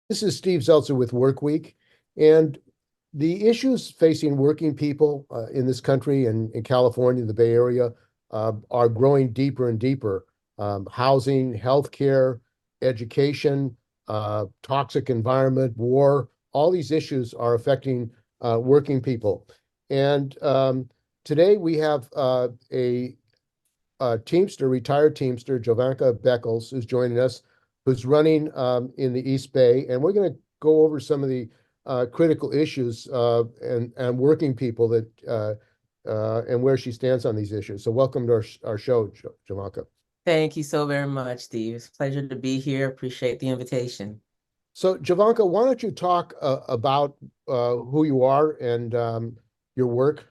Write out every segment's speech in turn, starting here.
This is Steve Zeltzer with Workweek, and the issues facing working people in this country and in California, the Bay Area, are growing deeper and deeper. Housing, healthcare, education, toxic environment, war, all these issues are affecting working people. And today we have a Teamster, retired Teamster, Jovanka Beckles, who's joining us, who's running in the East Bay. And we're going to go over some of the critical issues and working people that and where she stands on these issues. So welcome to our show, Jovanka. Thank you so very much, Steve. It's a pleasure to be here. Appreciate the invitation. So Jovanka, why don't you talk about who you are and your work?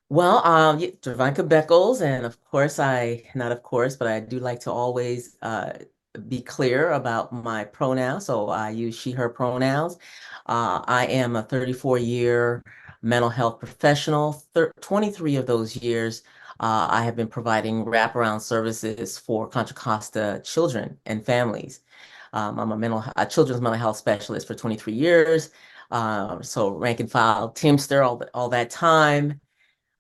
Well, yeah, Jovanka Beckles, and of course, not of course, but I do like to always be clear about my pronouns. So I use she, her pronouns. I am a 34-year mental health professional. 23 of those years, I have been providing wraparound services for Contra Costa children and families. I'm a children's mental health specialist for 23 years. So rank and file, Teamster, all that time.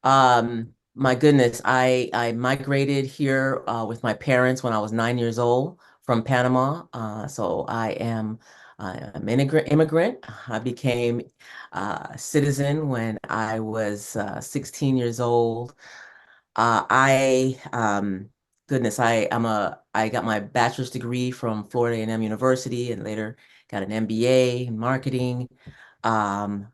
My goodness, I migrated here with my parents when I was 9 years old from Panama. So I'm immigrant. I became a citizen when I was 16 years old. I goodness, I got my bachelor's degree from Florida A&M University and later got an MBA in marketing. Um,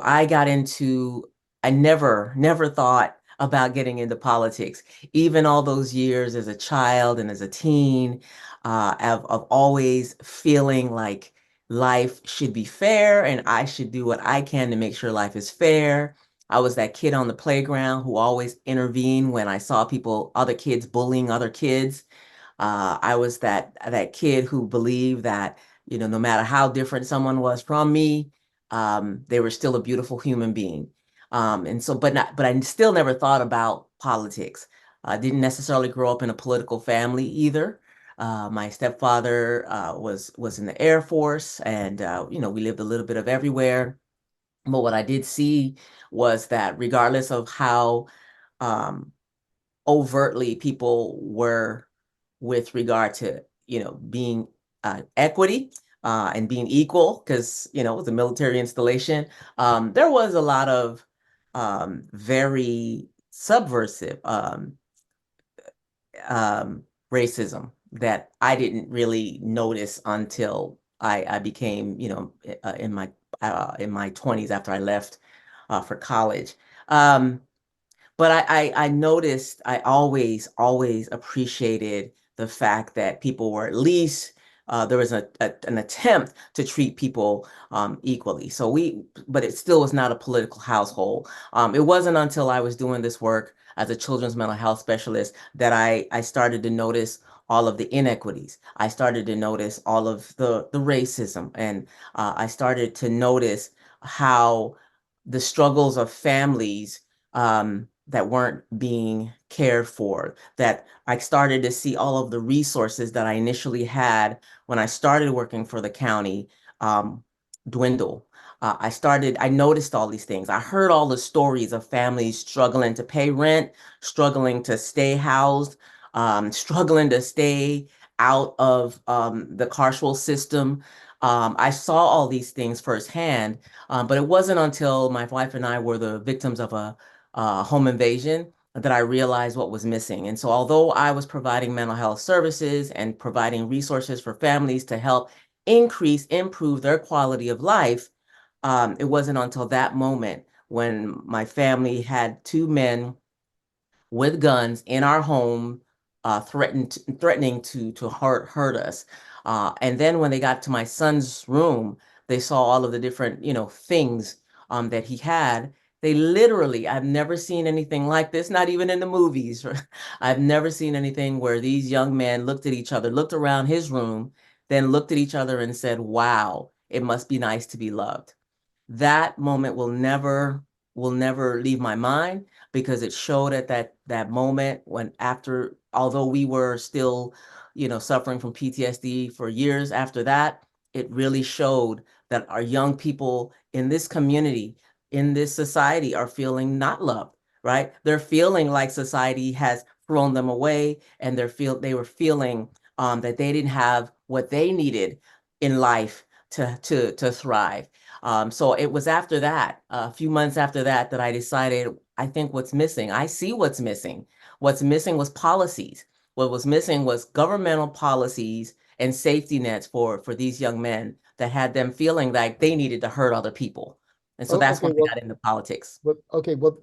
I got into, I never thought about getting into politics. Even all those years as a child and as a teen, of always feeling like life should be fair and I should do what I can to make sure life is fair. I was that kid on the playground who always intervened when I saw other kids bullying other kids. I was that kid who believed that, no matter how different someone was from me, they were still a beautiful human being. But I still never thought about politics. I didn't necessarily grow up in a political family either. My stepfather was in the Air Force, and we lived a little bit of everywhere. But what I did see was that regardless of how um, overtly people were with regard to, being equity and being equal, because, it was a military installation. There was a lot of very subversive racism that I didn't really notice until I became, in my 20s after I left for college. Um, but I noticed I always appreciated the fact that people were at least there was an attempt to treat people equally. But it still was not a political household. It wasn't until I was doing this work as a children's mental health specialist that I started to notice all of the inequities. I started to notice all of the racism, and I started to notice how the struggles of families that weren't being cared for, that I started to see all of the resources that I initially had when I started working for the county um, dwindle. I noticed all these things. I heard all the stories of families struggling to pay rent, struggling to stay housed, struggling to stay out of the carceral system. I saw all these things firsthand, but it wasn't until my wife and I were the victims of a home invasion that I realized what was missing. And so, although I was providing mental health services and providing resources for families to help improve their quality of life, it wasn't until that moment when my family had two men with guns in our home, threatening to hurt us. And then when they got to my son's room, they saw all of the different, things that he had. They literally, I've never seen anything like this, not even in the movies. I've never seen anything where these young men looked at each other, looked around his room, then looked at each other and said, "Wow, it must be nice to be loved." That moment will never leave my mind because it showed at that moment when although we were still, suffering from PTSD for years after that, it really showed that our young people in this community, in this society, are feeling not loved, right? They're feeling like society has thrown them away, and they were feeling that they didn't have what they needed in life to thrive. So it was after that, a few months after that, that I decided, I think what's missing, I see what's missing. What's missing was policies. What was missing was governmental policies and safety nets for these young men that had them feeling like they needed to hurt other people. And so Oh, that's okay, when I got into politics. well,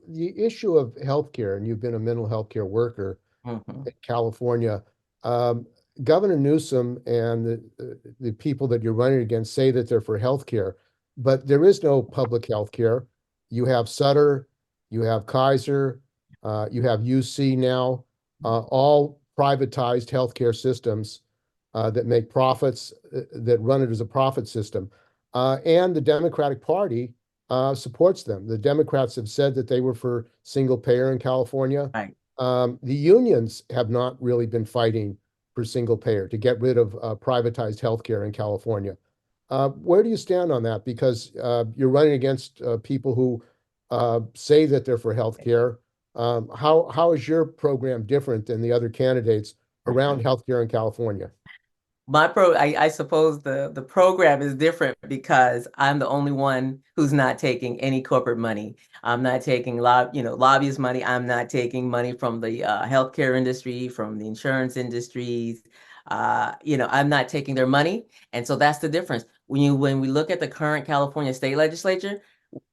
the issue of healthcare, and you've been a mental health care worker Mhm. in California. Um, Governor Newsom and the people that you're running against say that they're for healthcare, but there is no public healthcare. You have Sutter, you have Kaiser, you have UC now, all privatized healthcare systems that make profits, that run it as a profit system. And the Democratic Party supports them. The Democrats have said that they were for single payer in California. Right. The unions have not really been fighting for single payer to get rid of privatized healthcare in California. Where do you stand on that? Because you're running against people who say that they're for healthcare. How is your program different than the other candidates around healthcare in California? I suppose the program is different because I'm the only one who's not taking any corporate money. I'm not taking lobbyist money. I'm not taking money from the healthcare industry, from the insurance industries. I'm not taking their money. And so that's the difference. When we look at the current California state legislature,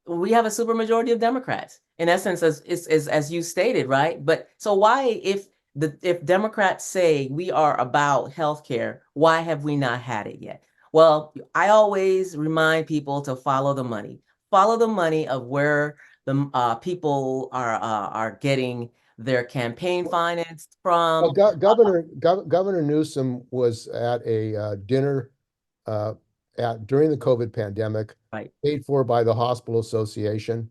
we have a supermajority of Democrats. In essence, as you stated, right? But so why, if Democrats say we are about healthcare, why have we not had it yet? Well, I always remind people to follow the money. Follow the money of where the people are getting their campaign finance Well, from. Governor Newsom was at a dinner uh, during the COVID pandemic, Right, paid for by the Hospital Association.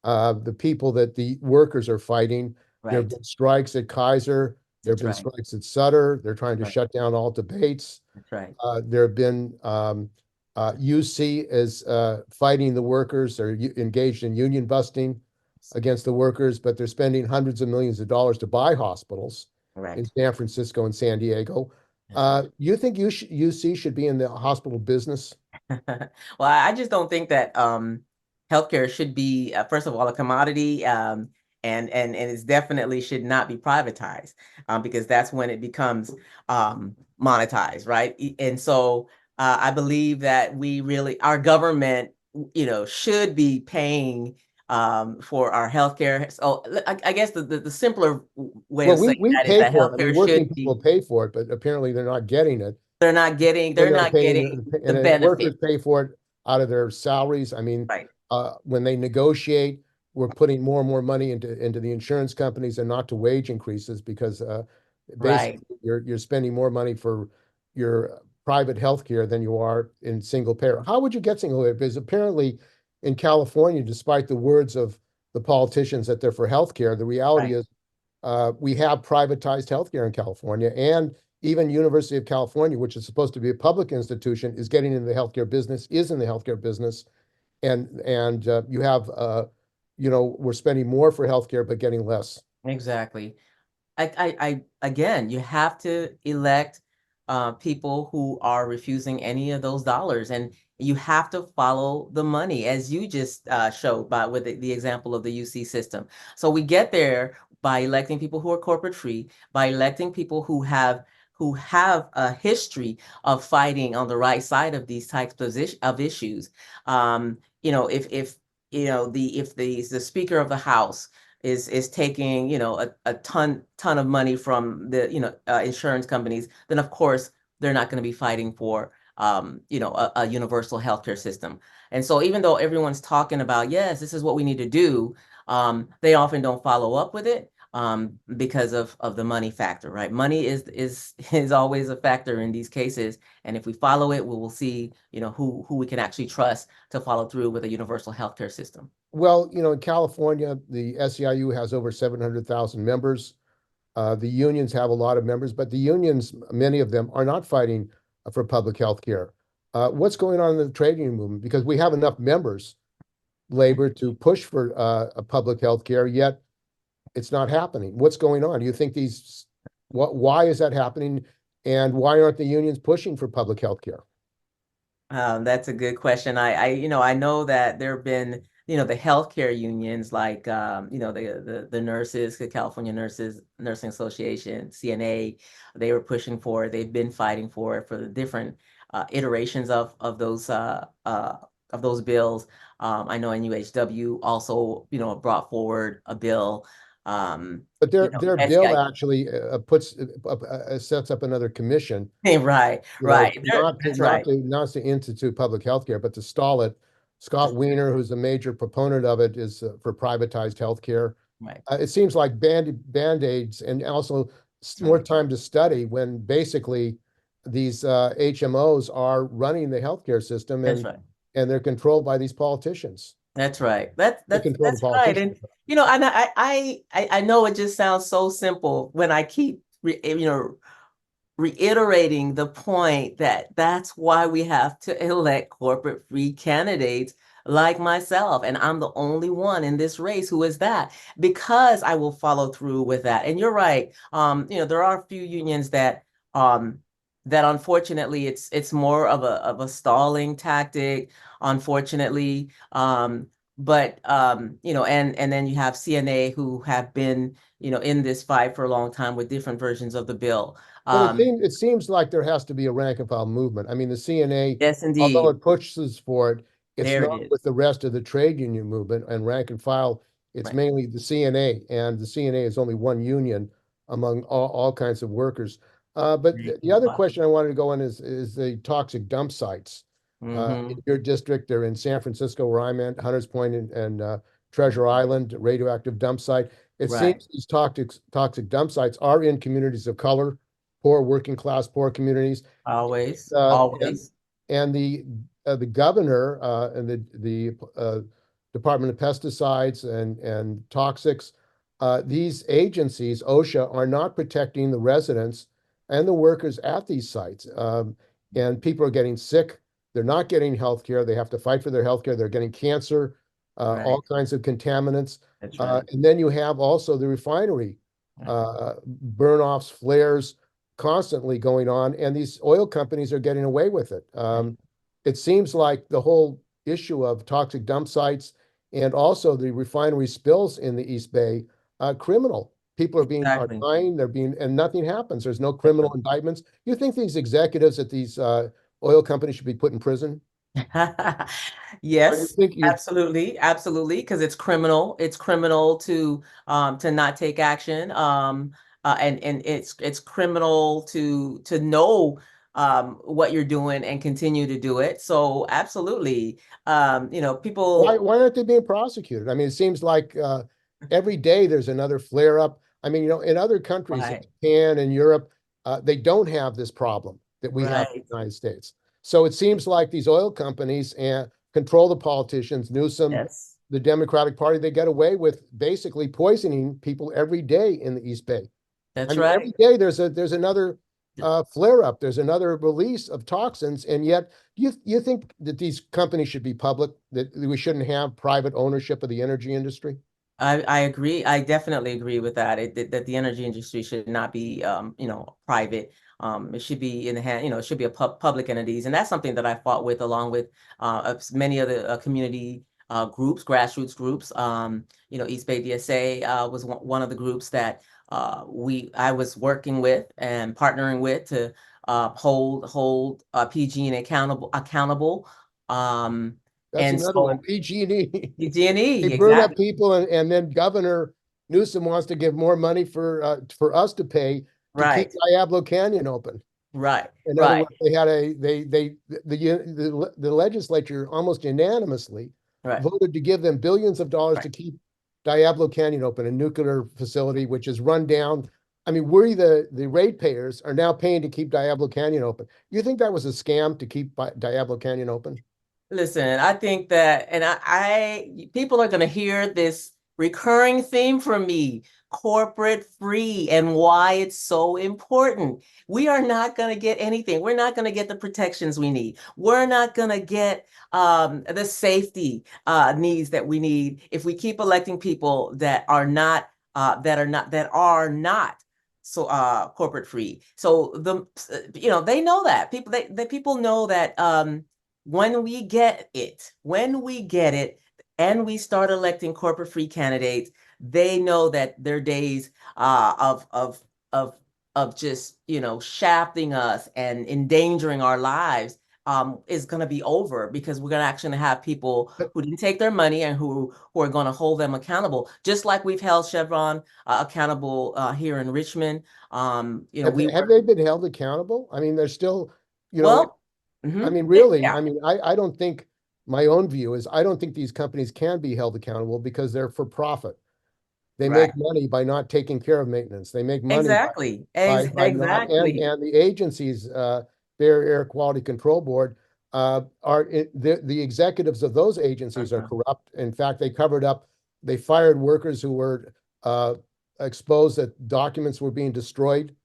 The people that the workers are fighting. There have right. been strikes at Kaiser. There have That's been right. strikes at Sutter. They're trying to Right. shut down all debates. That's right. There have been UC is fighting the workers. They're engaged in union busting against the workers, but they're spending hundreds of millions of dollars to buy hospitals in Correct. San Francisco and San Diego. That's right. You think UC should be in the hospital business? Well, I just don't think that healthcare should be, first of all, a commodity, and it definitely should not be privatized, because that's when it becomes monetized, right? And so I believe that our government, should be paying for our healthcare. So I guess the simpler way Well, of saying we that is pay that for it. I mean, healthcare working should people be, pay for it, but apparently they're not getting it. they're And they're not paying, getting the and then workers benefit. pay for it out of their salaries. I mean, Right. when they negotiate, we're putting more and more money into the insurance companies and not to wage increases because Right. basically you're spending more money for your private health care than you are in single payer. How would you get single payer? Because apparently in California, despite the words of the politicians that they're for health care, the reality Right. is we have privatized healthcare in California, and even University of California, which is supposed to be a public institution, is getting into the healthcare business, is in the healthcare business, and you have we're spending more for healthcare but getting less. Exactly. Again, you have to elect people who are refusing any of those dollars, and you have to follow the money, as you just showed by with the example of the UC system. So we get there by electing people who are corporate free, by electing people who have a history of fighting on the right side of these types of issues. If the Speaker of the House is taking a ton of money from the insurance companies, then of course they're not going to be fighting for a universal healthcare system. And so even though everyone's talking about, yes, this is what we need to do, they often don't follow up with it, because of the money factor, right? Money is always a factor in these cases, and if we follow it, we will see who we can actually trust to follow through with a universal healthcare system. Well, in California, the SEIU has over 700,000 members. The unions have a lot of members, but the unions, many of them, are not fighting for public health care. What's going on in the trade union movement? Because we have enough members, labor, to push for a public health care, yet it's not happening. What's going on? Do you think why is that happening? And why aren't the unions pushing for public health care? That's a good question. I know that there have been, the healthcare unions like, the nurses, the California Nurses Nursing Association, CNA. They were pushing for it. They've been fighting for it for the different iterations of those bills. I know NUHW also, brought forward a bill. But their bill SEI. actually sets up another commission, Right, right. That's right, not to institute public health care, but to stall it. Scott Wiener, who's a major proponent of it, is for privatized health care. right. It seems like band-aids and also That's more right. time to study when basically these HMOs are running the healthcare system That's right. and they're controlled by these politicians. That's right. That's They that's control the that's right. politicians. And and I know it just sounds so simple when I keep reiterating the point that that's why we have to elect corporate free candidates like myself. And I'm the only one in this race who is that, because I will follow through with that. And you're right. There are a few unions um that unfortunately it's more of a stalling tactic, unfortunately. But and then you have CNA who have been, in this fight for a long time with different versions of the bill. But Um, it seems like there has to be a rank and file movement. I mean, the CNA, yes, although indeed. it pushes for it, it's There it not is. with the rest of the trade union movement and rank and file. It's Right. mainly the CNA, and the CNA is only one union among all kinds of workers. But Right. the other question I wanted to go on is the toxic dump sites. In Mm-hmm. your district, they're in San Francisco, where I'm at, Hunters Point and Treasure Island, radioactive dump site. It Right. seems these toxic dump sites are in communities of color, poor working class, poor communities. Always. Uh, and Always. and the governor and the Department of Pesticides and Toxics, these agencies, OSHA, are not protecting the residents and the workers at these sites. And people are getting sick. They're not getting health care. They have to fight for their health care. They're getting cancer, all Right. kinds of contaminants. That's right. And then you have also the refinery Right. burn-offs, flares constantly going on, and these oil companies are getting away with it. Right. It seems like the whole issue of toxic dump sites and also the refinery spills in the East Bay, criminal. People are Exactly. dying, and nothing happens. There's no That's criminal indictments. You think these executives at these oil companies should be put in prison? right. Or you Yes, think you absolutely, absolutely, because it's criminal. It's criminal to not take action. And it's criminal to know what you're doing and continue to do it. So absolutely. People. why aren't they being prosecuted? I mean, it seems like every day there's another flare up. I mean, in other countries, in Right. Japan and Europe, they don't have this problem that we have in Right. the United States. So it seems like these oil companies control the politicians. Newsom, Yes, the Democratic Party, they get away with basically poisoning people every day in the East Bay. I that's mean, every right. day there's another flare up. There's another release of toxins, and yet you think that these companies should be public? That we shouldn't have private ownership of the energy industry? I agree. I definitely agree with that. That the energy industry should not be, private. It should be in the hand, it should be a public entities. And that's something that I fought with along with many other community groups, grassroots groups. East Bay DSA was one of the groups that I was working with and partnering with to hold PG&E accountable. Um, That's and another one. so PG&E. They PG&E, burn up exactly. people, and then Governor Newsom wants to give more money for us to pay to keep Right. Diablo Canyon open. Right, In other right, words, they had a the legislature almost unanimously right, voted to give them billions of dollars right. to keep Diablo Canyon open, a nuclear facility which is run down. I mean, we the ratepayers are now paying to keep Diablo Canyon open. You think that was a scam to keep Diablo Canyon open? Listen, I think that, and I people are going to hear this recurring theme from me corporate free and why it's so important. We are not going to get anything. We're not going to get the protections we need. We're not going to get the safety needs that we need if we keep electing people that are not so corporate free. So they know that people know that when we get it and we start electing corporate free candidates, they know that their days of of just shafting us and endangering our lives is going to be over, because we're going to actually have people who didn't take their money and who are going to hold them accountable, just like we've held Chevron accountable here in Richmond. Have they been held accountable? I mean, they're still, you know, Well, I mhm, mean, really, yeah, I don't think my own view is I don't think these companies can be held accountable because they're for profit. They right, make money by not taking care of maintenance. They make money exactly, by not, exactly. and the agencies, Fair Air Quality Control Board, the executives of those agencies are Mhm, corrupt. In fact, they covered up, they fired workers who were uh, exposed that documents were being destroyed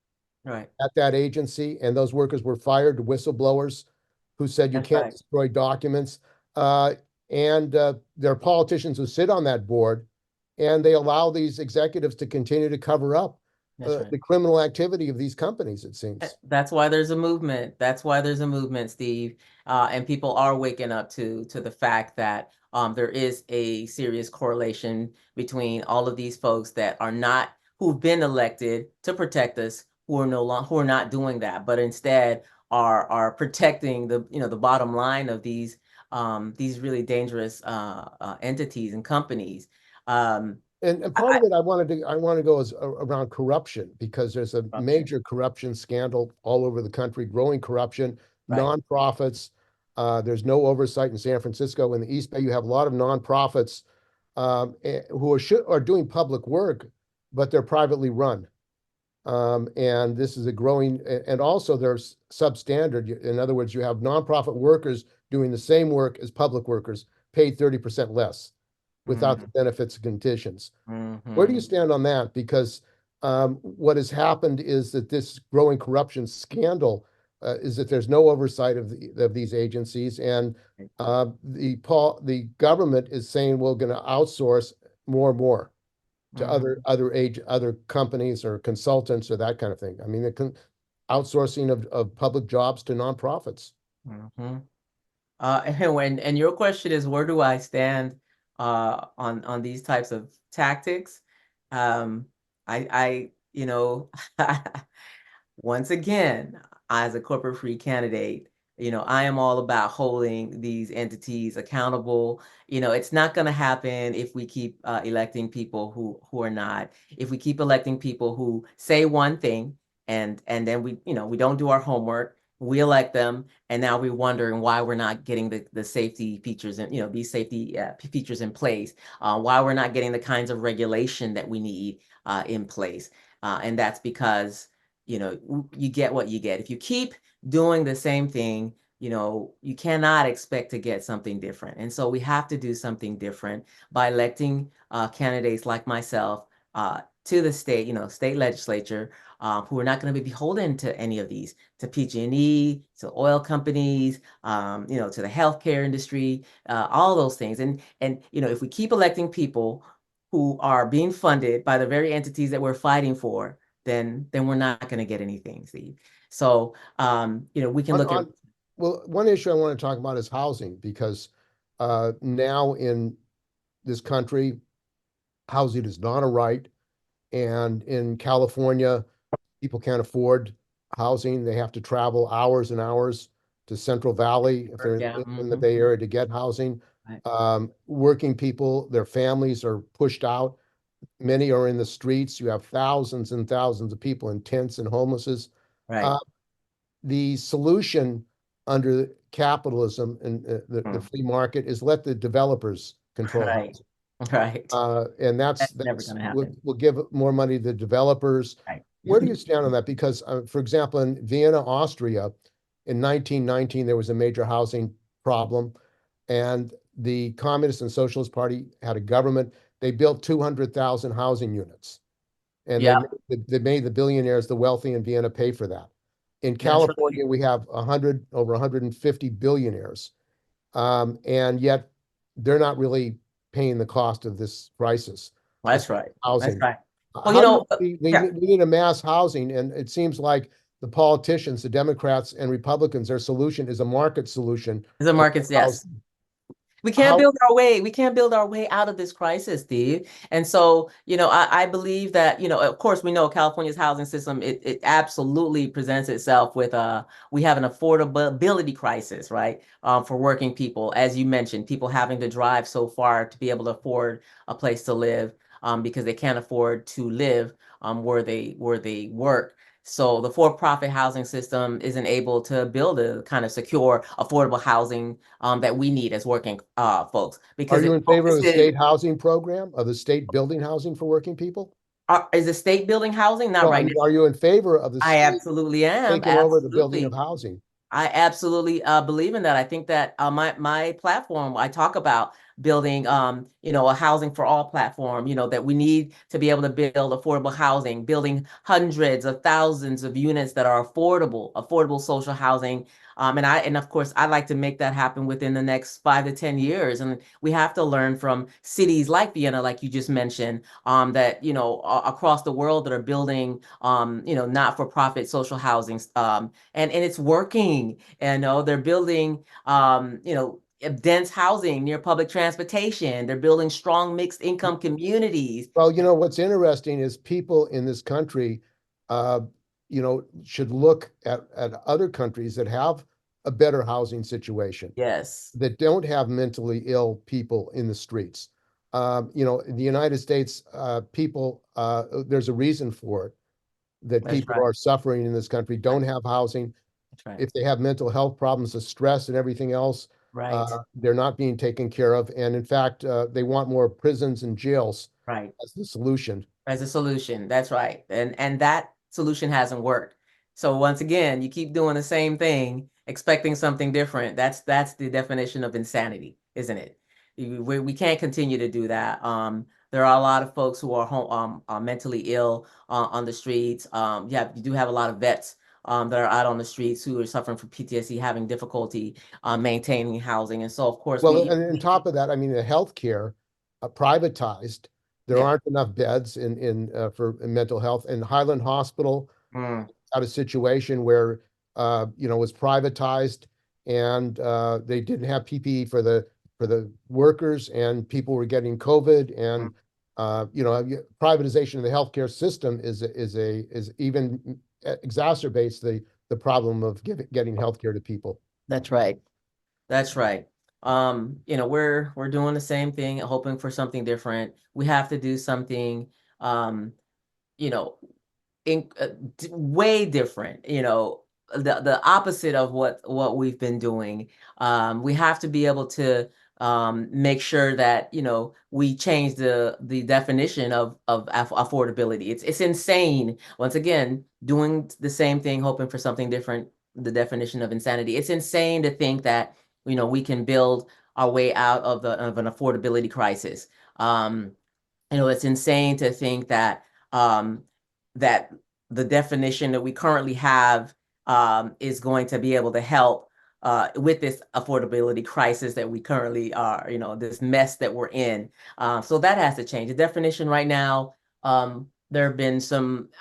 right, at that agency, and those workers were fired, whistleblowers who said you that's can't right, destroy documents. Uh, and there are politicians who sit on that board, and they allow these executives to continue to cover up that's right. the criminal activity of these companies, it seems. That's why there's a movement. That's why there's a movement, Steve. And people are waking up to the fact that there is a serious correlation between all of these folks that are not who've been elected to protect us, who are no longer who are not doing that, but instead are protecting the bottom line of these really dangerous entities and companies. Um, And part I, of it I want to go is around corruption, because there's a corruption, major corruption scandal all over the country, growing corruption, right? nonprofits. There's no oversight in San Francisco. In the East Bay, you have a lot of nonprofits who are doing public work, but they're privately run. And this is a growing, and also there's substandard. In other words, you have nonprofit workers doing the same work as public workers, paid 30% less without the Mm-hmm. benefits and conditions. Where do you Mm-hmm. stand on that? Because what has happened is that this growing corruption scandal is that there's no oversight of these agencies, and the government is saying we're going to outsource more and more to Mm-hmm. other companies or consultants or that kind of thing. I mean, outsourcing of public jobs to nonprofits. Mm-hmm. And your question is, where do I stand on these types of tactics? Um, I once again, as a corporate free candidate, I am all about holding these entities accountable. It's not going to happen if we keep electing people who are not. If we keep electing people who say one thing and then we don't do our homework, we elect them, and now we're wondering why we're not getting the safety features and these safety features in place, why we're not getting the kinds of regulation that we need in place. And that's because you get what you get. If you keep doing the same thing, you cannot expect to get something different. And so we have to do something different by electing candidates like myself to the state legislature, who are not going to be beholden to any of these, to PG&E, to oil companies, to the healthcare industry, all those things. And if we keep electing people who are being funded by the very entities that we're fighting for, then we're not going to get anything, Steve. So we can On, look at on well, one issue I want to talk about is housing, because now in this country, housing is not a right, and in California, people can't afford housing. They have to travel hours and hours to Central Valley if they're yeah, in the Bay Area to get housing. right, Working people, their families are pushed out. Many are in the streets. You have thousands and thousands of people in tents and homelessness. right, Uh, the solution under capitalism and the mm, free market is let the developers control right, housing. right. And That's never that's going to we'll, happen. we'll give more money to the developers. Right. Where do you stand on that? Because, for example, in Vienna, Austria, in 1919, there was a major housing problem, and the Communist and Socialist Party had a government. They built 200,000 housing units. and Yeah, they made the billionaires, the wealthy in Vienna, pay for that. In that's right. California, we have over 150 billionaires, and yet they're not really paying the cost of this crisis as That's right. That's housing. right. Well, How do yeah, we need a mass housing, and it seems like the politicians, the Democrats and Republicans, their solution is a market solution the to markets, yes. housing. How We can't build our way out of this crisis, Steve. And so, I believe that, of course, we know California's housing system, it absolutely presents itself with we have an affordability crisis, right? For working people, as you mentioned, people having to drive so far to be able to afford a place to live, because they can't afford to live where they work. So the for-profit housing system isn't able to build a kind of secure, affordable housing that we need as working folks are because you it in favor of the focuses. state housing program, of the state building housing for working people? Is the state building housing? Not No, I right mean, now. are you in favor of the I state absolutely am. taking over the building of Absolutely. housing? I absolutely believe in that. I think that my platform, I talk about building, a housing for all platform, that we need to be able to build affordable housing, building hundreds of thousands of units that are affordable social housing. And of course, I'd like to make that happen within the next 5 to 10 years. And we have to learn from cities like Vienna, like you just mentioned, that, across the world that are building, not-for-profit social housing, and it's working. And they're building dense housing near public transportation. They're building strong mixed income communities. Well, what's interesting is people in this country, uh, should look at other countries that have a better housing situation, Yes, that don't have mentally ill people in the streets. In the United States, there's a reason for it, that that's people right. are suffering in this country, don't have housing. That's right. If they have mental health problems, the stress and everything else, Right. they're not being taken care of. And in fact, they want more prisons and jails Right. as the solution. As a solution. That's right. And that solution hasn't worked. So once again, you keep doing the same thing, expecting something different. That's the definition of insanity, isn't it? We can't continue to do that. There are a lot of folks who are are mentally ill on the streets. You do have a lot of vets that are out on the streets who are suffering from PTSD, having difficulty maintaining housing. And so, of course, Well, and on top of that, I mean, the healthcare privatized. There yeah. aren't enough beds for mental health. And Highland Hospital Mm, had a situation where it was privatized, and they didn't have PPE for the workers, and people were getting COVID. mm. And privatization of the healthcare system is even exacerbates the problem of getting healthcare to people. That's right. That's right. We're doing the same thing, hoping for something different. We have to do something, um, you know, in way different, the opposite of what we've been doing. We have to be able to make sure that we change the definition of affordability. It's insane. Once again, doing the same thing, hoping for something different. The definition of insanity. It's insane to think that we can build our way out of an affordability crisis. It's insane to think that the definition that we currently have is going to be able to help with this affordability crisis that we currently are, this mess that we're in. So that has to change. The definition right now, there have been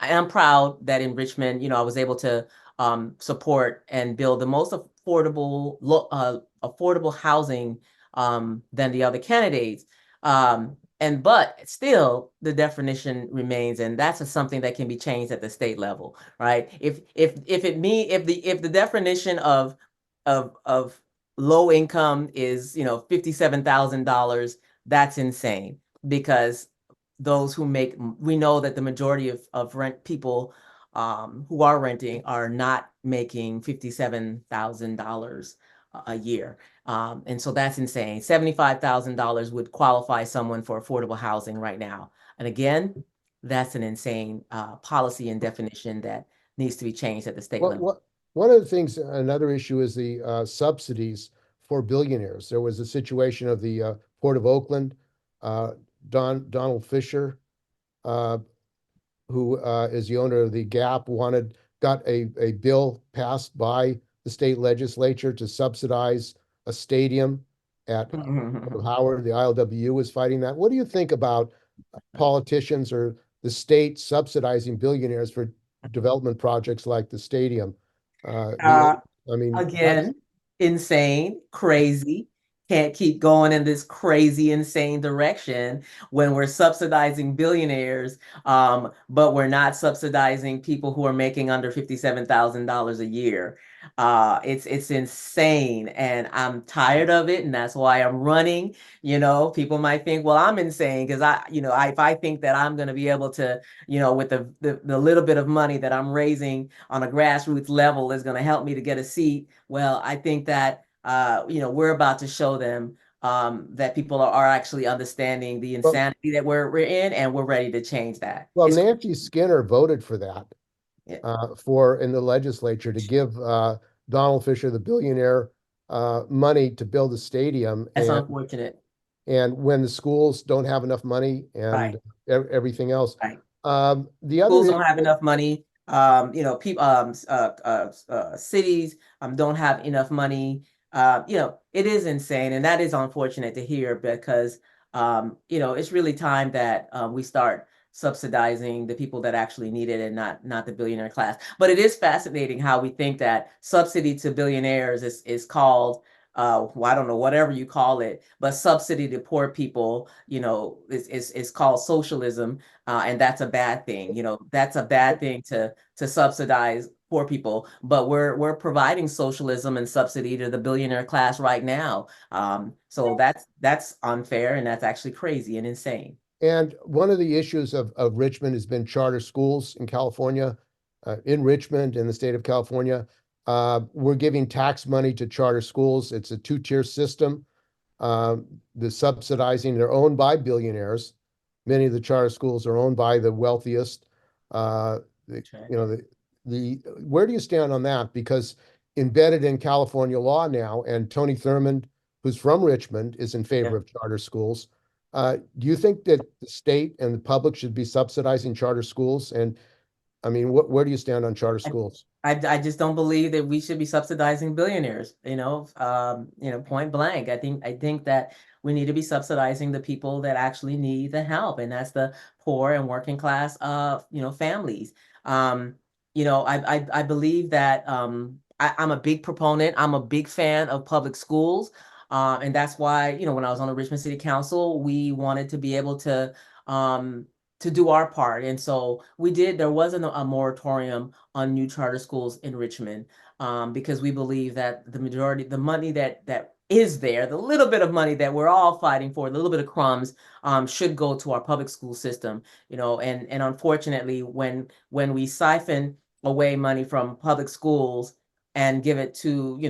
I'm proud that in Richmond, I was able to support and build the most affordable housing than the other candidates. But still the definition remains, and that's something that can be changed at the state level, right? If the definition of low income is $57,000, that's insane because we know that the majority of rent people who are renting are not making $57,000 a year. And so that's insane. $75,000 would qualify someone for affordable housing right now. And again, that's an insane policy and definition that needs to be changed at the state level. One of the things, another issue is the subsidies for billionaires. There was a situation of the Port of Oakland, Donald Fisher, uh, who is the owner of the Gap, got a bill passed by the state legislature to subsidize a stadium at Howard. The ILWU is fighting that. What do you think about politicians or the state subsidizing billionaires for development projects like the stadium? Uh, I mean, that's Again, insane, crazy. Can't keep going in this crazy, insane direction when we're subsidizing billionaires, but we're not subsidizing people who are making under $57,000 a year. It's insane, and I'm tired of it, and that's why I'm running. People might think, well, I'm insane because if I think that I'm going to be able to, with the little bit of money that I'm raising on a grassroots level is going to help me to get a seat. Well, I think that we're about to show them that people are actually understanding the well, insanity that we're in, and we're ready to change that. well, It's Nancy Skinner voted for that yeah, for in the legislature to give Donald Fisher, the billionaire, money to build a stadium, that's unfortunate. and when the schools don't have enough money and Right, everything else. right. The other Schools issue, don't have enough money. People, cities don't have enough money. It is insane, and that is unfortunate to hear because it's really time that we start subsidizing the people that actually need it and not the billionaire class. But it is fascinating how we think that subsidy to billionaires is called well, I don't know, whatever you call it, but subsidy to poor people, is called socialism, and that's a bad thing. That's a bad thing to subsidize poor people. But we're providing socialism and subsidy to the billionaire class right now. So that's unfair, and that's actually crazy and insane. and one of the issues of Richmond has been charter schools in California, in Richmond, in the state of California. We're giving tax money to charter schools. It's a two-tier system. The subsidizing, they're owned by billionaires. Many of the charter schools are owned by the wealthiest. The, Okay. you know, the where do you stand on that? Because embedded in California law now, and Tony Thurmond, who's from Richmond, is in Yeah. favor of charter schools. Do you think that the state and the public should be subsidizing charter schools? And I mean, where do you stand on charter I, schools? I just don't believe that we should be subsidizing billionaires, point blank. I think that we need to be subsidizing the people that actually need the help, and that's the poor and working class families. Um, I believe that I'm a big proponent, I'm a big fan of public schools. And that's why, when I was on the Richmond City Council, we wanted to be able um to do our part. And so we did, there wasn't a moratorium on new charter schools in Richmond, because we believe that the majority, the money that is there, the little bit of money that we're all fighting for, the little bit of crumbs, should go to our public school system. And unfortunately, when we siphon away money from public schools and give it to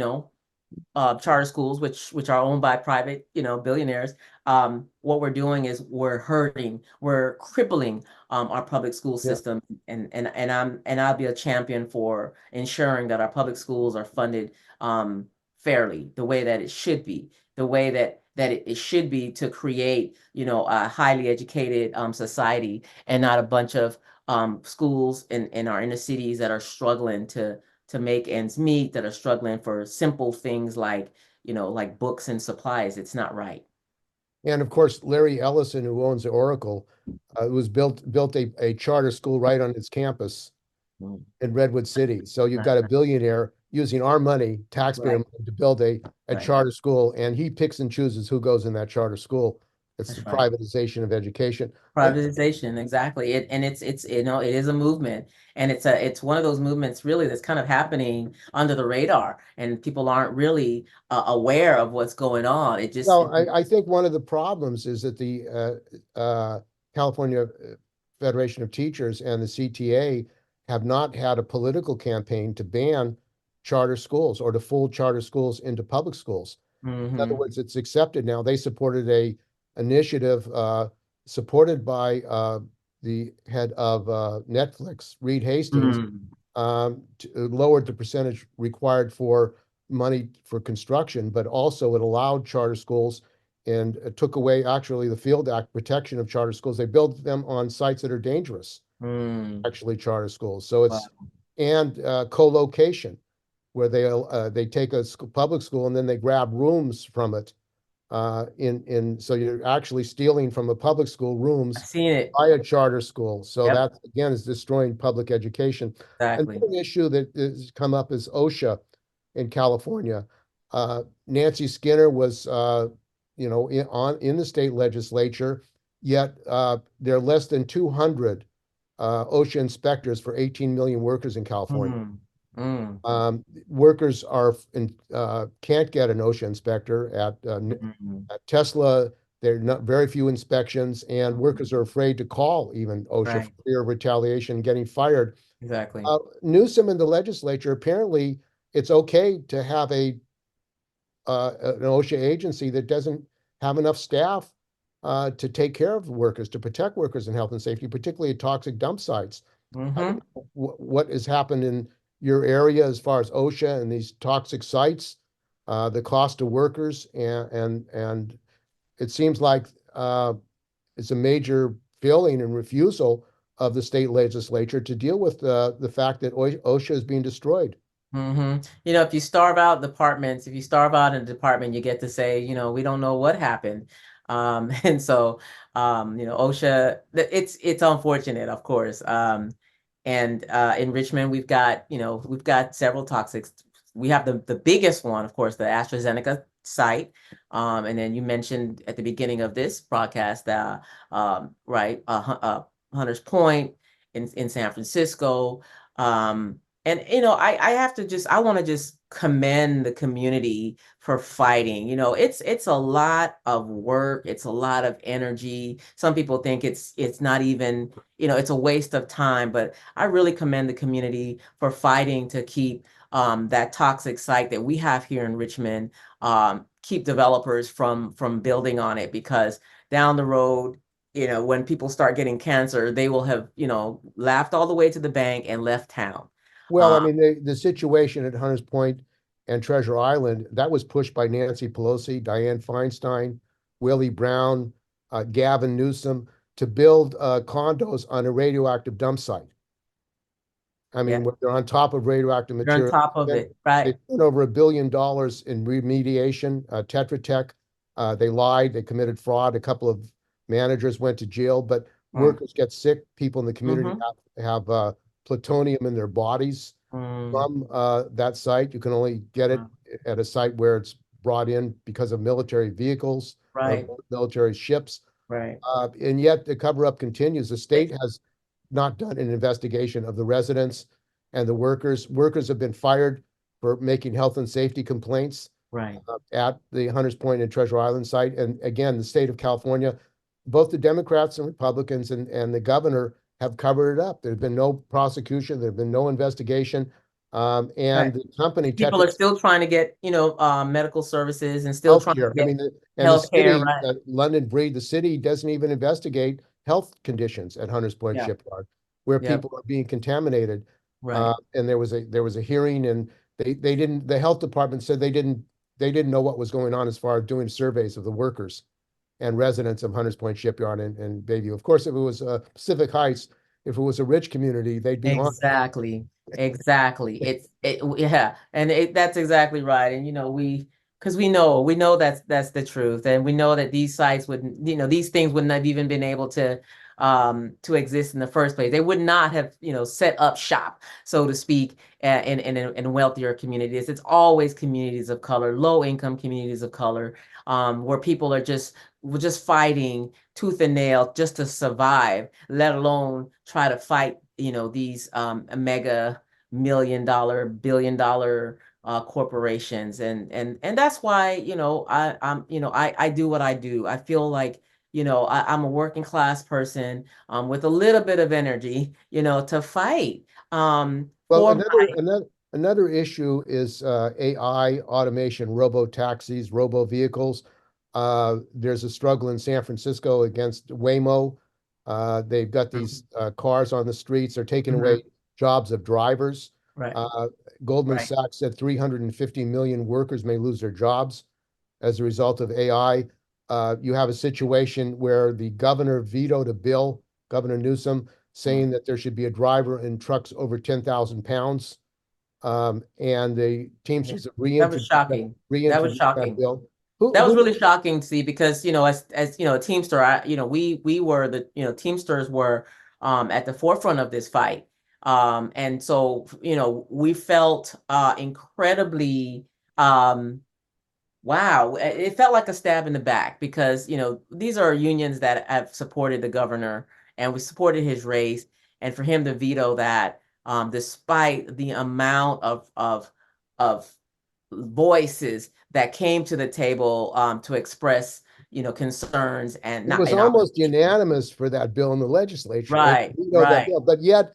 charter schools, which are owned by private, billionaires. What we're doing is we're crippling our public school Yeah. system, and I'll be a champion for ensuring that our public schools are funded fairly, the way that it should be, the way that it should be to create, a highly educated society, and not a bunch of schools in our inner cities that are struggling to make ends meet, that are struggling for simple things like books and supplies. It's not right. And of course, Larry Ellison, who owns Oracle, was built a charter school right on its campus Mm. in Redwood City. So you've Right, got a billionaire using our money, taxpayer right, money, to build a right. charter school, and he picks and chooses who goes in that charter school. It's the That's right. privatization of education. Privatization, exactly. It's it is a movement, and it's one of those movements really that's kind of happening under the radar, and people aren't really aware of what's going on. Well, I think one of the problems is that the California Federation of Teachers and the CTA have not had a political campaign to ban charter schools or to fold charter schools into public schools. In other Mhm. words, it's accepted now. They supported a initiative supported by the head of Netflix, Reed Hastings, Mhm. lowered the percentage required for money for construction, but also it allowed charter schools and it took away actually the Field Act protection of charter schools. They build them on sites that are dangerous. Mm. actually charter schools. So Wow. it's and co-location, where they take a public school and then they grab rooms from it. In so you're actually stealing from a public school I've rooms seen it. by a charter school. So Yep, that again is destroying public education. exactly. Another issue that has come up is OSHA in California. Nancy Skinner was, in the state legislature, yet there are less than 200 OSHA inspectors for 18 million workers in California. Mm. Mm. Workers can't get an OSHA inspector Mm. at Tesla. There are not very few inspections, and Mm. workers are afraid to call even OSHA for Right, fear of retaliation, getting fired. exactly. Newsom and the legislature, apparently it's okay to have an OSHA agency that doesn't have enough staff to take care of workers, to protect workers in health and safety, particularly at toxic dump sites. I don't Hmm. know what has happened in your area as far as OSHA and these toxic sites, the cost to workers, and it seems like it's a major failing and refusal of the state legislature to deal with the fact that OSHA is being destroyed. If you starve out departments, if you starve out in a department, you get to say, we don't know what happened. And so, OSHA, it's unfortunate, of course. And in Richmond, we've got several toxics. We have the biggest one, of course, the AstraZeneca site. And then you mentioned at the beginning of this broadcast that, right, Hunters Point in San Francisco. And I want to just commend the community for fighting. It's a lot of work, it's a lot of energy. Some people think it's not even, it's a waste of time, but I really commend the community for fighting to keep that toxic site that we have here in Richmond, keep developers from building on it, because down the road, when people start getting cancer, they will have, laughed all the way to the bank and left town. Well, I Um, mean, the situation at Hunters Point and Treasure Island, that was pushed by Nancy Pelosi, Dianne Feinstein, Willie Brown, Gavin Newsom to build condos on a radioactive dump site. I yeah, mean, when they're on top of radioactive you're on material. top of And it, they right? spent over $1 billion in remediation. Tetra Tech, they lied, they committed fraud. A couple of managers went to jail, but Mm. workers get sick. People in the community Mm-hmm. have plutonium in their bodies Mm. from that site. You can only get it Mm. at a site where it's brought in because of military vehicles or Right, military ships. right, And yet the cover up continues. The state has not done an investigation of the residents and the workers. Workers have been fired for making health and safety complaints right. at the Hunters Point and Treasure Island site. And again, the state of California, both the Democrats and Republicans and the governor have covered it up. There's been no prosecution. There's been no investigation. And Right. the company People Tetra are still trying to get, medical services and still trying healthcare. to I get mean, and the health care, city, right? London Breed, the city doesn't even investigate health conditions at Hunters Point Yeah, Shipyard, where yep, people are being contaminated. right, And there was a hearing, and they didn't. The health department said they didn't know what was going on as far as doing surveys of the workers and residents of Hunters Point Shipyard and Bayview. Of course, if it was Pacific Heights, if it was a rich community, they'd be on. exactly, exactly. Yeah, and that's exactly right. And because we know that's the truth, and we know that these sites would, these things wouldn't have even been able to exist in the first place. They would not have, set up shop, so to speak, in wealthier communities. It's always communities of color, low income communities of color, where people are just fighting tooth and nail just to survive, let alone try to fight, these mega $1 million, $1 billion corporations. And that's why, I do what I do. I feel like, I'm a working class person, with a little bit of energy, to fight, Well, for another issue is AI, automation, robo taxis, robo vehicles. There's a struggle in San Francisco against Waymo. They've got my. these cars on the streets. They're taking away Mhm. jobs of drivers. Right, Uh, Goldman right, Sachs said 350 million workers may lose their jobs as a result of AI. You have a situation where the governor vetoed a bill, Governor Newsom, saying that there should be a driver in trucks over 10,000 pounds. And the Yeah. Teamsters have That was shocking. That was reintroduced that shocking. bill. That was Who, really shocking to see because, as a Teamster, we were Teamsters were at the forefront of this fight. And so, we felt incredibly wow, it felt like a stab in the back because, these are unions that have supported the governor and we supported his race. And for him to veto that, despite the amount of voices that came to the table to express, concerns and it not was in almost opposition. unanimous for that bill in the legislature, and Right, vetoed that right. bill. But yet,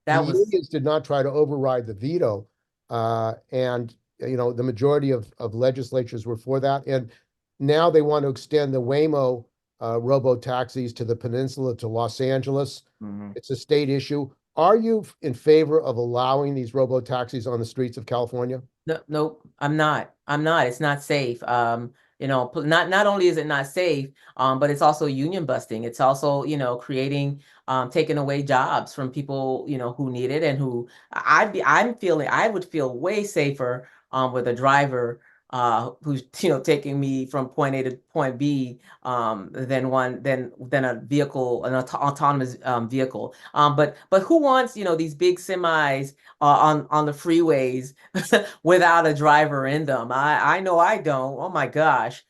the That was unions did not try to override the veto, and the majority of legislatures were for that. And now they want to extend the Waymo robo taxis to the peninsula to Los Angeles. mhm. It's a state issue. Are you in favor of allowing these robo taxis on the streets of California? No, nope, I'm not. I'm not. It's not safe. Not only is it not safe, but it's also union busting. It's also, creating, taking away jobs from people, who need it and who I would feel way safer, with a driver, who's, taking me from point A to point B, than a vehicle, an autonomous, vehicle. But who wants, these big semis, on the freeways without a driver in them? I know I don't. Oh my gosh.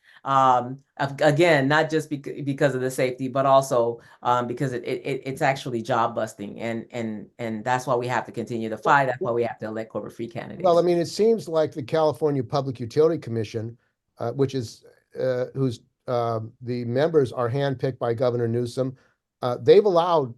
Again, not just because of the safety, but also because it's actually job busting, and that's why we have to continue to fight. That's why we have to elect corporate free Well, I candidates. mean, it seems like the California Public Utility Commission, which is whose the members are handpicked by Governor Newsom, they've allowed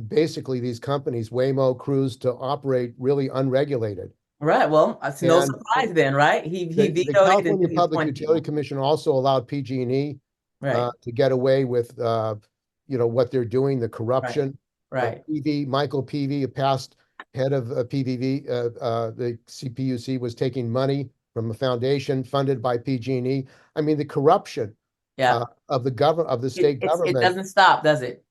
basically these companies, Waymo, Cruise, to operate really unregulated. Right. Well, it's no And surprise then, right? He the vetoed it California until he Public appointed Utility people. Commission also allowed PG&E Right. to get away with what they're doing, the Right. corruption. Right. Michael Peavy, a past head of PVV, the CPUC, was taking money from a foundation funded by PG&E. I mean, the corruption Yeah. of the state It government. doesn't stop, does it?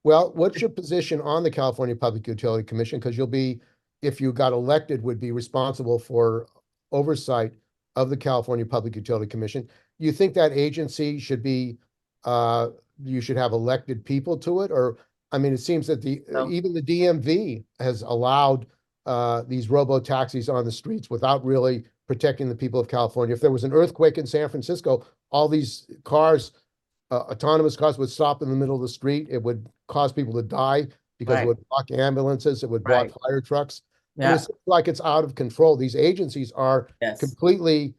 Well, what's your position on the California Public Utility Commission? Because you'll be, if you got elected, would be responsible for oversight of the California Public Utility Commission. You think that agency should be, you should have elected people to it? Or, I mean, it seems that So, even the DMV has allowed these robo taxis on the streets without really protecting the people of California. If there was an earthquake in San Francisco, all these cars, autonomous cars, would stop in the middle of the street. It would cause people to die because it right. would block ambulances, it would block Right. fire trucks. I mean, Yeah. it's like it's out of control. These agencies are Yes. completely,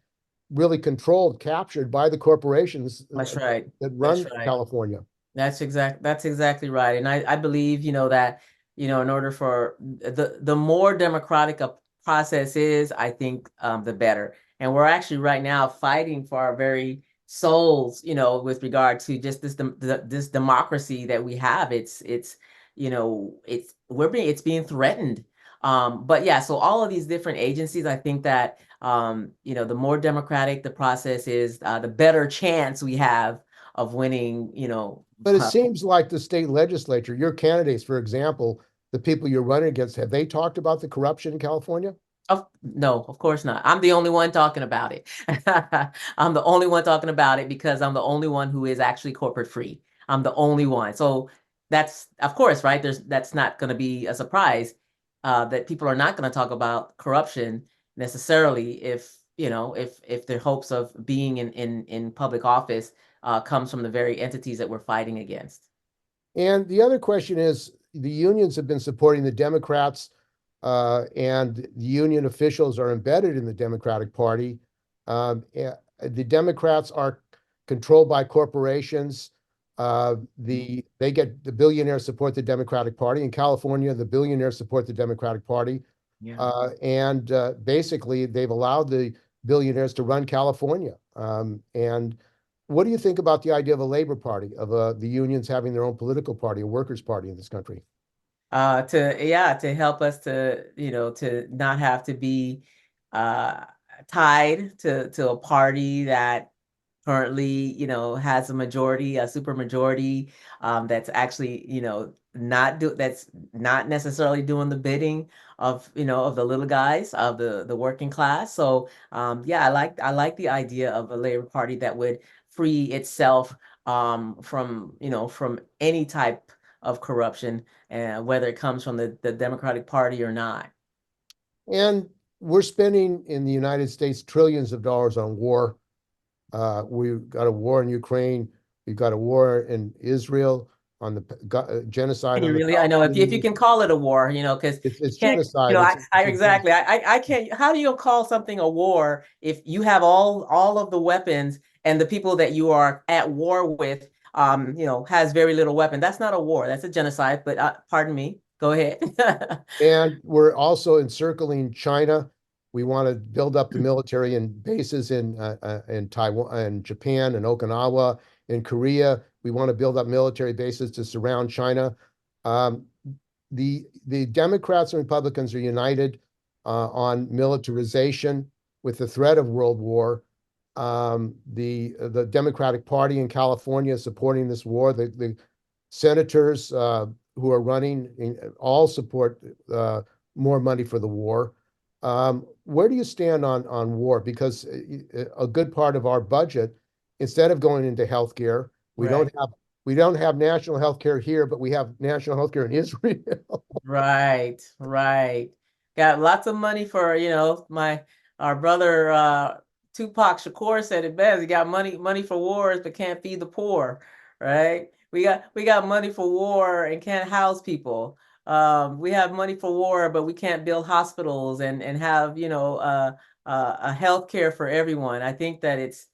really controlled, captured by the corporations That's right. that That's run right. California. That's exactly right. And I believe, that, in order for the more democratic a process is, I think, the better. And we're actually right now fighting for our very souls, with regard to just this democracy that we have. It's being threatened. But yeah, so all of these different agencies, I think that, the more democratic the process is, the better chance we have of winning, But it seems like the state legislature, your candidates, for example, the people you're running against, have they talked about the corruption in California? no, of course not. I'm the only one talking about it. I'm the only one talking about it because I'm the only one who is actually corporate free. I'm the only one. So that's, of course, right. That's not going to be a surprise, that people are not going to talk about corruption necessarily if their hopes of being in public office comes from the very entities that we're fighting against. And the other question is, the unions have been supporting the Democrats, and the union officials are embedded in the Democratic Party. The Democrats are controlled by corporations. The billionaires support the Democratic Party. In California, the billionaires support the Democratic Party. Yeah. And basically, they've allowed the billionaires to run California. And what do you think about the idea of a labor party, of the unions having their own political party, a workers' party in this country? To help us to, to not have to be uh tied to a party that currently, has a majority, a super majority, that's actually, that's not necessarily doing the bidding of, of the little guys, of the working class. So yeah, I like the idea of a Labor Party that would free itself from, from any type of corruption, whether it comes from the Democratic Party or not. And we're spending in the United States trillions of dollars on war. We've got a war in Ukraine. We've got a war in Israel on the genocide Can you on the really? I know if you Palestinians. can call it a war, because It's you can't, genocide. I It's a exactly. I can't. How do you call something a war if you have all of the weapons and the people that you are at war with, has very little weapon? That's not a war. That's a genocide. But pardon me. Go ahead. And we're also encircling China. We want to build up the military and bases in Taiwan and Japan and Okinawa, in Korea. We want to build up military bases to surround China. Um, the Democrats and Republicans are united on militarization with the threat of world war. The Democratic Party in California is supporting this war. The senators who are running all support more money for the war. Where do you stand on war? Because a good part of our budget, instead of going into healthcare, we don't Right. have we don't have national healthcare here, but we have national healthcare in Israel. Right, right. Got lots of money for, my our brother Tupac Shakur said it best. He got money for wars but can't feed the poor, right? We got money for war and can't house people. We have money for war, but we can't build hospitals and have, a health care for everyone. I think that it's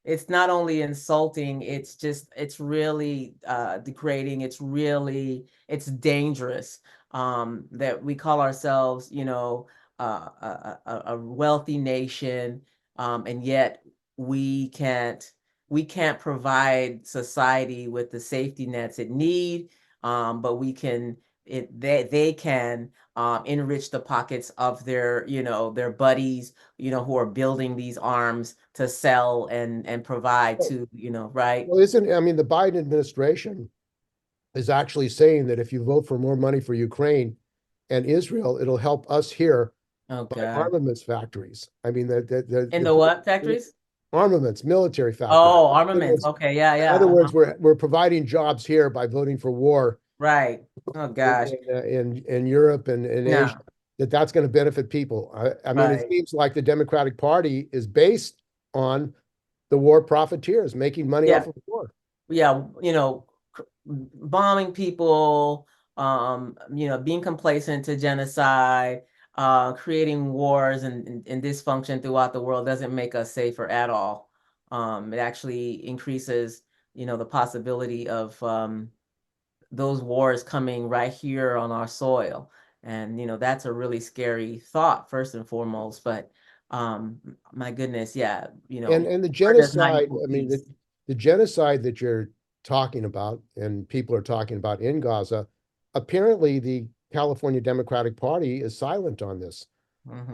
it's not only insulting, it's really degrading. It's dangerous that we call ourselves, a wealthy nation, and yet we can't we can't provide society with the safety nets it need, but they can enrich the pockets of their buddies, who are building these arms to sell and provide to, right? Well, I mean, the Biden administration is actually saying that if you vote for more money for Ukraine and Israel, it'll help us here Oh by God. armaments factories. I mean, In the what the factories? armaments, military factories. Oh, In other armaments. words, Okay, yeah, in other yeah. words, we're providing jobs here by voting for war Right. Oh gosh. in Europe and in Asia. No. That's going to benefit people. I mean, it Right. seems like the Democratic Party is based on the war profiteers making money off Yeah. of war. Yeah. Bombing people, being complacent to genocide, creating wars and dysfunction throughout the world doesn't make us safer at all. It actually increases, the possibility of those wars coming right here on our soil. And, that's a really scary thought, first and foremost. But my goodness, yeah, And the war does not genocide, equal I mean, peace. the genocide that you're talking about and people are talking about in Gaza, apparently the California Democratic Party is silent on this. Hmm.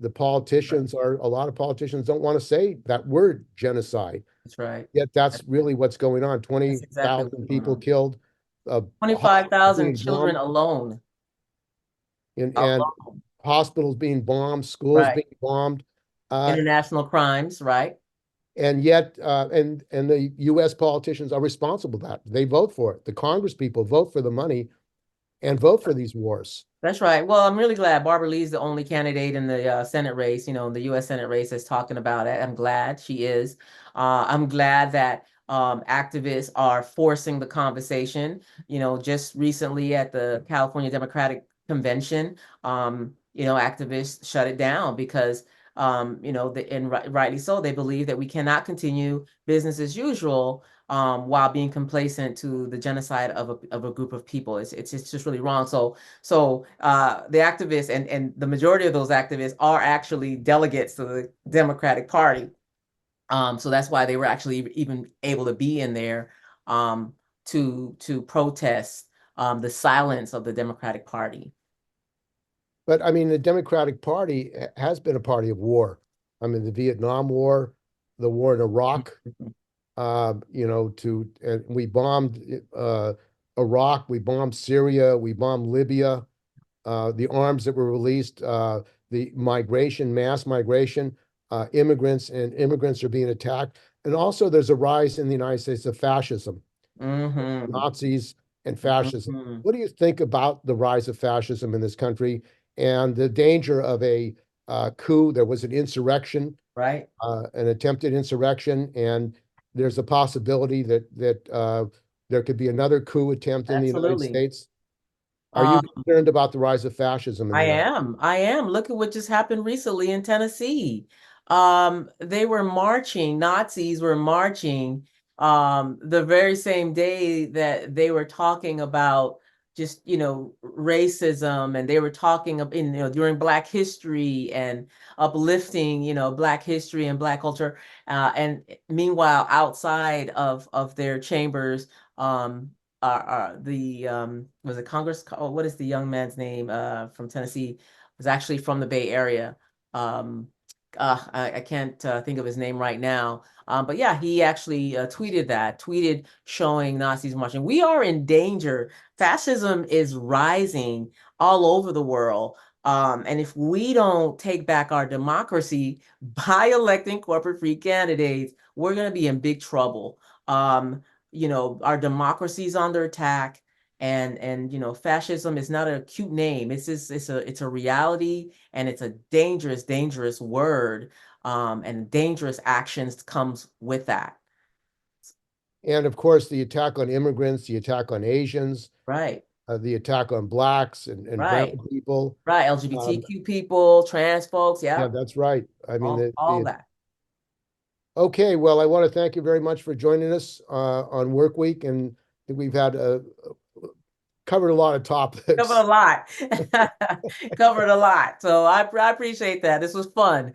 The politicians are, a lot of politicians don't want to say that word genocide, That's right. yet that's That's, really what's going on. that's exactly what's 20,000 going people on. killed, hospitals 25,000 being children bombed, alone. and Alone. hospitals being bombed, schools Right. being bombed. Uh, International crimes, right? And yet, and the U.S. politicians are responsible for that. They vote for it. The Congress people vote for the money and vote for these wars. That's right. Well, I'm really glad Barbara Lee's the only candidate in the Senate race, the U.S. Senate race that's talking about it. I'm glad she is. I'm glad that activists are forcing the conversation. Just recently at the California Democratic Convention, activists shut it down because, and rightly so, they believe that we cannot continue business as usual while being complacent to the genocide of a group of people. It's just really wrong. So the activists and the majority of those activists are actually delegates to the Democratic Party. So that's why they were actually even able to be in there to protest the silence of the Democratic Party. But I mean, the Democratic Party has been a party of war. I mean, the Vietnam War, the war in Iraq, and we bombed Iraq, we bombed Syria, we bombed Libya, the arms that were released, the migration, mass migration, immigrants are being attacked. And also there's a rise in the United States of fascism, Hmm. Nazis and fascism. Hmm. What do you think about the rise of fascism in this country and the danger of a coup? There was an insurrection, Right? an attempted insurrection, and there's a possibility that there could be another coup attempt in the United Absolutely. States. Are you Um, concerned about the rise of fascism in the I United am. I am. Look at what just happened recently in Tennessee. They were marching, Nazis were marching, the very same day that they were talking about just, racism, and they were talking during Black History and uplifting, Black history and Black culture. And meanwhile, outside of their chambers, the was it Congress? Oh, what is the young man's name from Tennessee? Was actually from the Bay Area. Um, I can't think of his name right now. But yeah, he actually tweeted showing Nazis marching. We are in danger. Fascism is rising all over the world. And if we don't take back our democracy by electing corporate free candidates, we're going to be in big trouble. Our democracy is under attack, and fascism is not a cute name. It's a reality, and it's a dangerous word, and dangerous actions comes with that. And of course, the attack on immigrants, the attack on Asians, Right, the attack on blacks and brown right, people. right. Um, LGBTQ people, trans folks, yeah, yeah, that's right. I mean, all that. okay. Well, I want to thank you very much for joining us on Work Week, and I think we've had covered a lot of Covered a topics. lot. Covered a lot. So I appreciate that. This was fun.